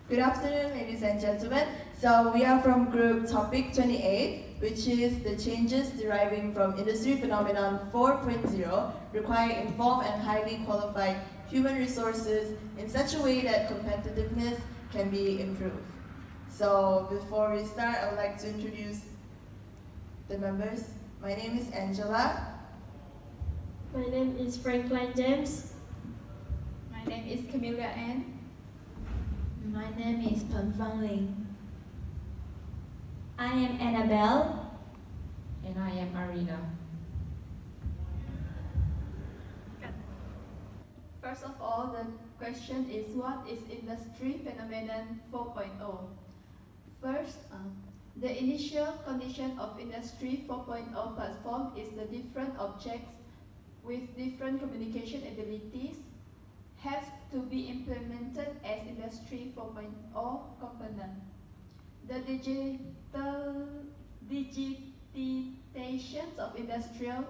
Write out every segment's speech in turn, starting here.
Good afternoon, ladies and gentlemen. So we are from group topic 28, which is the changes deriving from industry phenomenon 4.0 require informed and highly qualified human resources in such a way that competitiveness can be improved. So before we start, I would like to introduce the members. My name is Angela. My name is Franklin James. My name is Camilla Ann. My name is Pen Fang Ling. I am Annabelle. And I am Marina. First of all, the question is what is industry phenomenon 4.0? First, the initial condition of industry 4.0 platform is the different objects with different communication abilities have to be implemented as industry 4.0 component. The digitization of industrial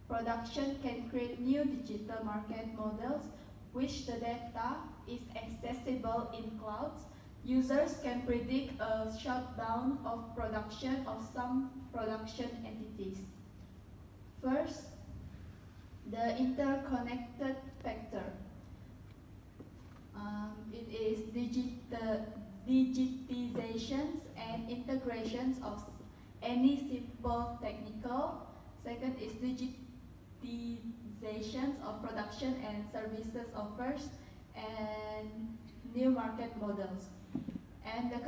production can create new digital market models which the data is accessible in clouds. Users can predict a shutdown of production of some production entities. First, the interconnected factor. It is digitizations and integrations of any simple technical. Second is digitizations of production and services offers and new market models. And the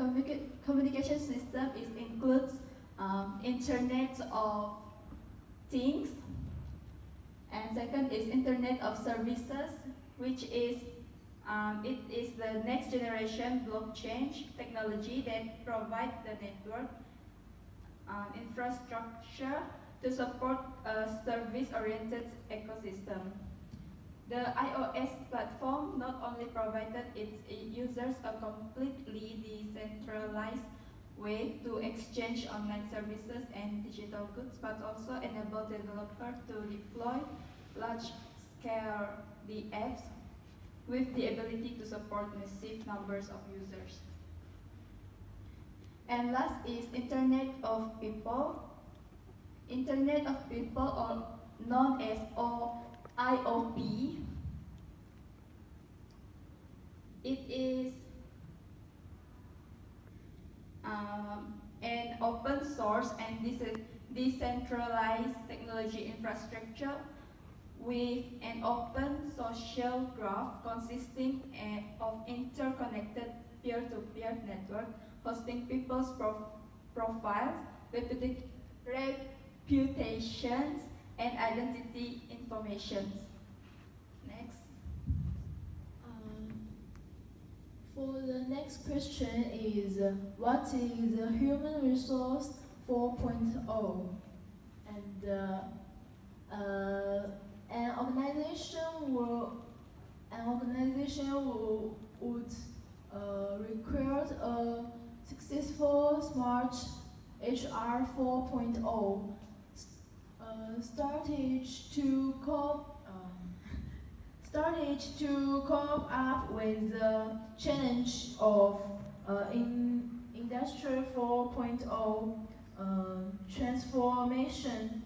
communication system includes Internet of Things. And second is Internet of Services, which is it is the next generation blockchain technology that provides the network infrastructure to support a service-oriented ecosystem. The iOS platform not only provided its users a completely decentralized way to exchange online services and digital goods, but also enabled developers to deploy large-scale apps with the ability to support massive numbers of users. And last is Internet of People. Internet of People, or known as IOP. It is an open source and decentralized technology infrastructure with an open social graph consisting of interconnected peer-to-peer network hosting people's profiles, reputations, and identity information. Next. For the next question is what is the human resource 4.0? And an organization would require a successful smart HR 4.0 started to cope up with the challenge of Industry 4.0 transformation.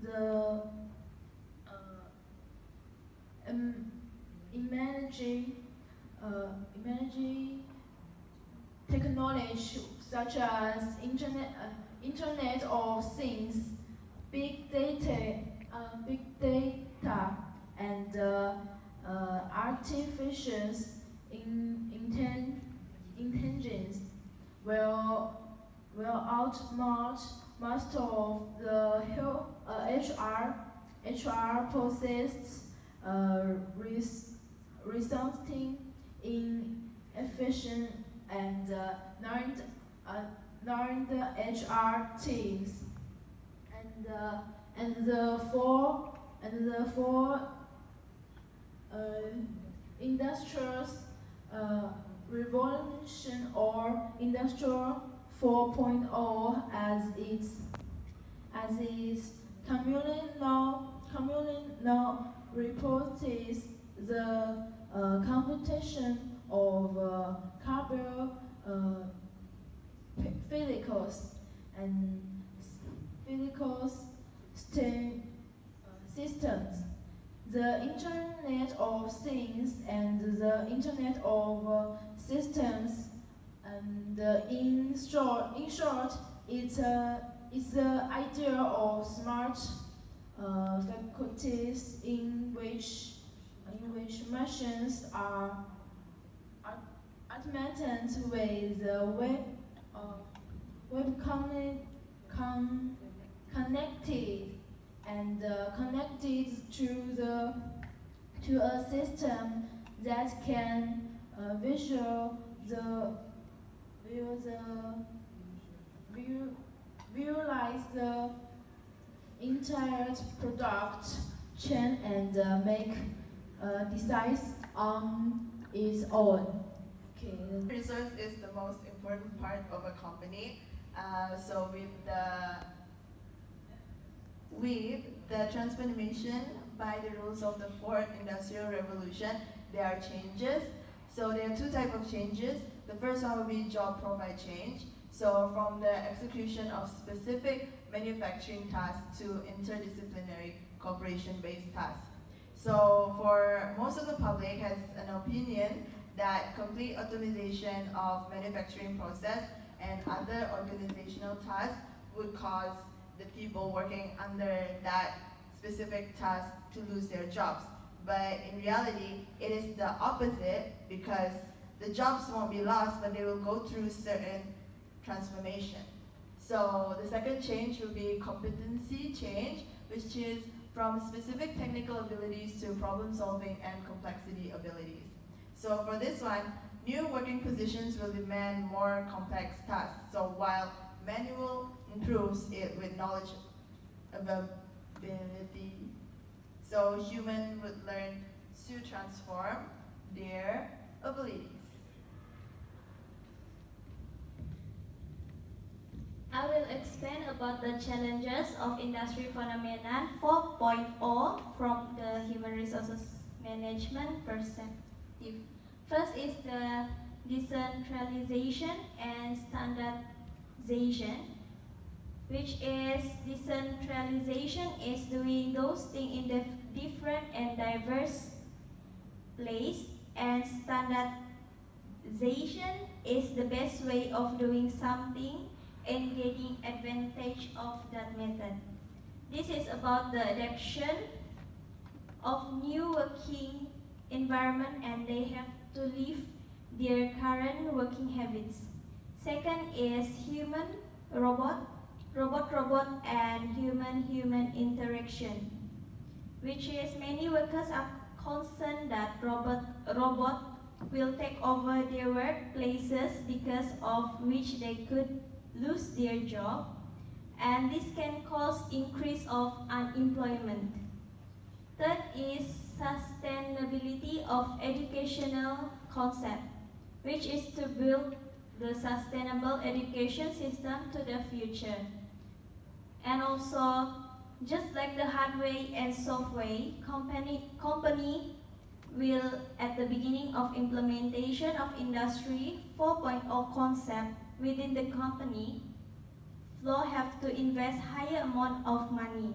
The emerging technology such as Internet of Things, big data, and artificial intelligence will outsmart most of the HR processes, resulting in efficient and learned HR teams. And the four industrial revolution or industrial 4.0 as is commonly known reports the competition of carbon vehicles and physical systems, the Internet of Things and the Internet of Systems, and in short, it's the idea of smart faculties in which machines are augmented with web connected and connected to a system that can visualize the entire product chain and make decisions on its own. Okay. Resource is the most important part of a company. So with the transformation by the rules of the fourth industrial revolution, there are changes. So there are two types of changes. The first one will be job profile change. So from the execution of specific manufacturing tasks to interdisciplinary cooperation-based tasks. So for most of the public has an opinion that complete automation of manufacturing process and other organizational tasks would cause the people working under that specific task to lose their jobs. But in reality, it is the opposite, because the jobs won't be lost, but they will go through certain transformation. So the second change will be competency change, which is from specific technical abilities to problem solving and complexity abilities. So for this one, new working positions will demand more complex tasks. So while manual improves it with knowledge availability, so human would learn to transform their abilities. I will explain about the challenges of Industry Phenomenon 4.0 from the human resources management perspective. First is the decentralization and standardization, which is decentralization is doing those things in the different and diverse place, and standardization is the best way of doing something and getting advantage of that method. This is about the adaptation of new working environment, and they have to leave their current working habits. Second is human-robot, robot-robot and human-human interaction, which is many workers are concerned that robot will take over their workplaces, because of which they could lose their job, and this can cause increase of unemployment. Third is sustainability of educational concept, which is to build the sustainable education system to the future. And also, just like the hardware and software, company will, at the beginning of implementation of Industry 4.0 concept within the company, flow have to invest higher amount of money.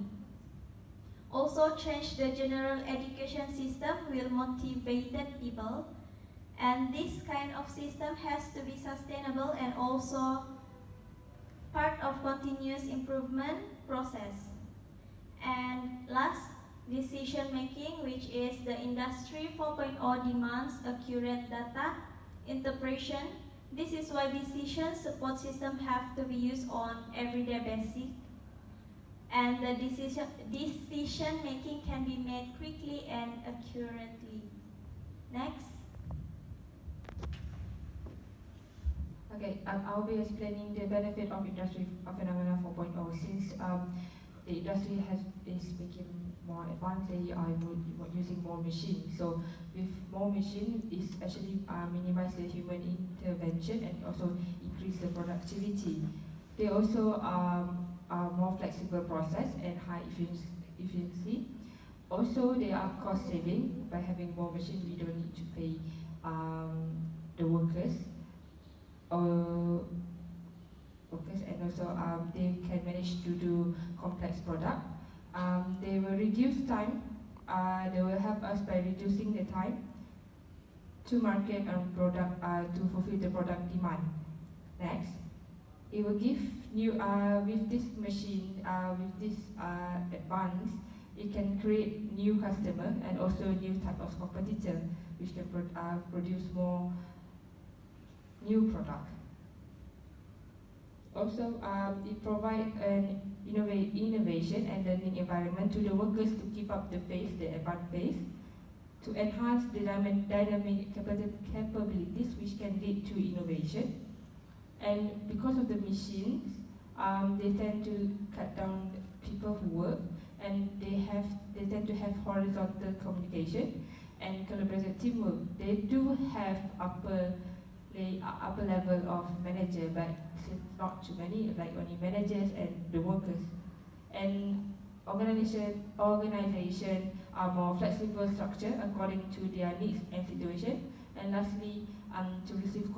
Also change the general education system will motivate people, and this kind of system has to be sustainable and also part of continuous improvement process. And last, decision making, which is the Industry 4.0 demands accurate data interpretation. This is why decision support system have to be used on everyday basis, and the decision making can be made quickly and accurately. Next. Okay, I'll be explaining the benefit of Industry Phenomena 4.0. Since the industry is making more advanced, they are using more machines. So with more machine, it's actually minimize the human intervention and also increase the productivity. They also are more flexible process and high efficiency. Also, they are cost saving. By having more machines, we don't need to pay the workers, or and also they can manage to do complex product. They will reduce time. They will help us by reducing the time to market and product to fulfill the product demand. Next, it will give new with this machine with this advance, it can create new customer and also new type of competitor which can produce more new product. Also, it provides an innovation and learning environment to the workers to keep up the pace, the advanced pace, to enhance the dynamic capabilities which can lead to innovation. And because of the machines, they tend to cut down people who work, and they tend to have horizontal communication and collaborative teamwork. They do have upper level of manager, but not too many, like only managers and the workers. And organization are more flexible structure according to their needs and situation. And lastly, to receive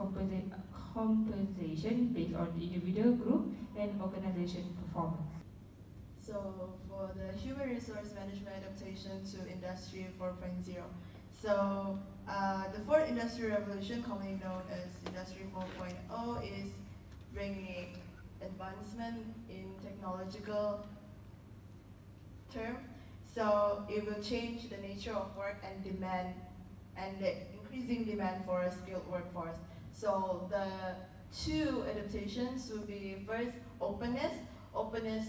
compensation based on individual, group, and organization performance. So for the human resource management adaptation to Industry 4.0. So the fourth industrial revolution, commonly known as Industry 4.0, is bringing advancement in technological term. So it will change the nature of work and demand, and the increasing demand for a skilled workforce. So the two adaptations will be first openness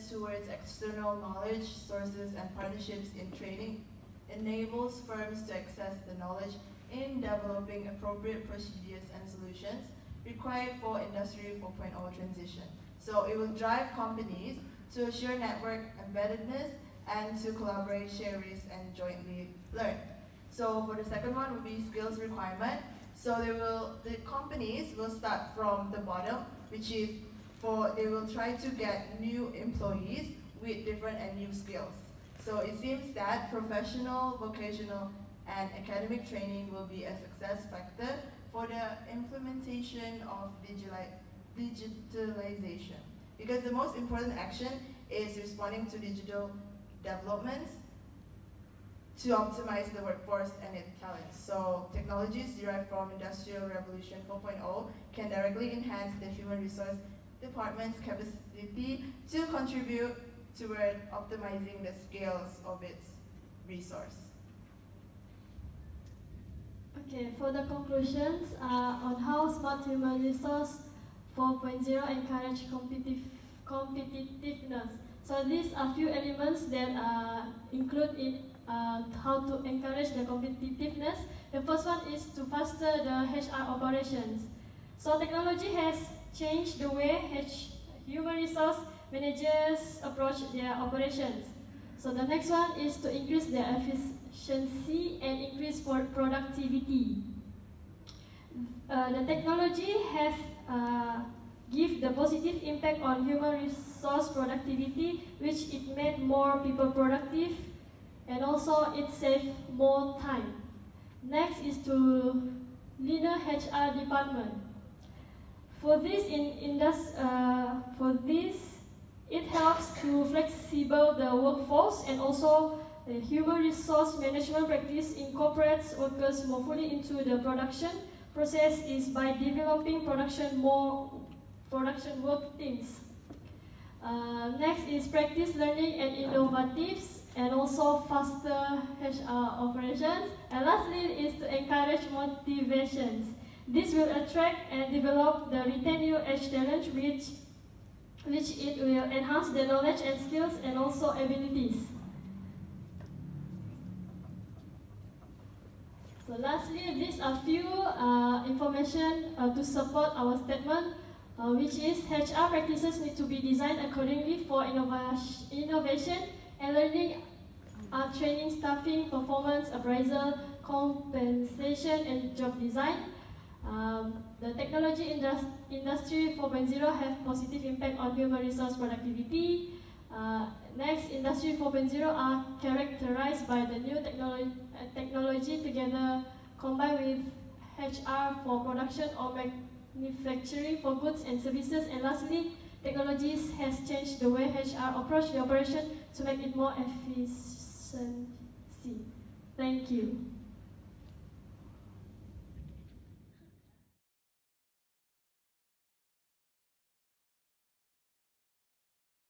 towards external knowledge sources and partnerships in training enables firms to access the knowledge in developing appropriate procedures and solutions required for Industry 4.0 transition. So it will drive companies to assure network embeddedness and to collaborate, share risks, and jointly learn. So for the second one will be skills requirement. So the companies will start from the bottom, which is they will try to get new employees with different and new skills. So it seems that professional, vocational, and academic training will be a success factor for the implementation of digitalization. Because the most important action is responding to digital developments to optimize the workforce and its talents. So technologies derived from Industrial Revolution 4.0 can directly enhance the human resource department's capacity to contribute toward optimizing the scales of its resource. Okay, for the conclusions on how Smart Human Resource 4.0 encourage competitiveness. So these are few elements that include in how to encourage the competitiveness. The first one is to foster the HR operations. So technology has changed the way human resource managers approach their operations. So the next one is to increase their efficiency and increase productivity. The technology have give the positive impact on human resource productivity, which it made more people productive, and also it saved more time. Next is to leaner HR department. For this, it helps to flexible the workforce, and also the human resource management practice incorporates workers more fully into the production process is by developing production work teams. Next is practice learning and innovatives, and also faster HR operations. And lastly is to encourage motivations. This will attract and develop the retain new edge talent, which it will enhance the knowledge and skills and also abilities. So lastly, these are few information to support our statement, which is HR practices need to be designed accordingly for innovation and learning, training, staffing, performance, appraisal, compensation, and job design. The technology industry 4.0 have positive impact on human resource productivity. Next, Industry 4.0 are characterized by the new technology together combined with HR for production or manufacturing for goods and services. And lastly, technologies has changed the way HR approach the operation to make it more efficiency. Thank you.